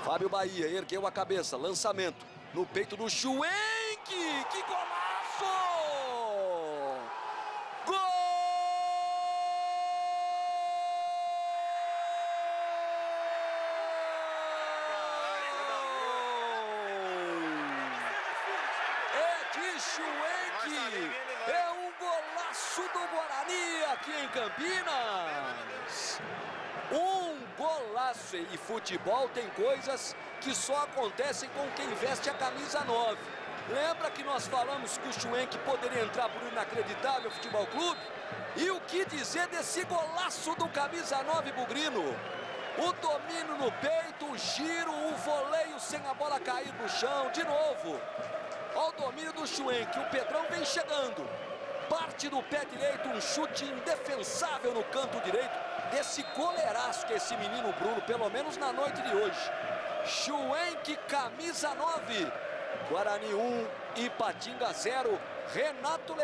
Fábio Bahia ergueu a cabeça, lançamento no peito do Schwenk. Que golaço! Gol! É de Schwenk! É um golaço do Guarani aqui em Campinas! Um golaço! E futebol tem coisas que só acontecem com quem veste a camisa 9. Lembra que nós falamos que o Schwenk poderia entrar por Inacreditável Futebol Clube? E o que dizer desse golaço do camisa 9 bugrino? O domínio no peito, o giro, o voleio sem a bola cair no chão, de novo. Olha o domínio do Schwenk, o Pedrão vem chegando. Parte do pé direito, um chute indefensável no canto direito desse goleiraço que é esse menino Bruno, pelo menos na noite de hoje. Schwenk, camisa 9. Guarani 1, Ipatinga 0. Renato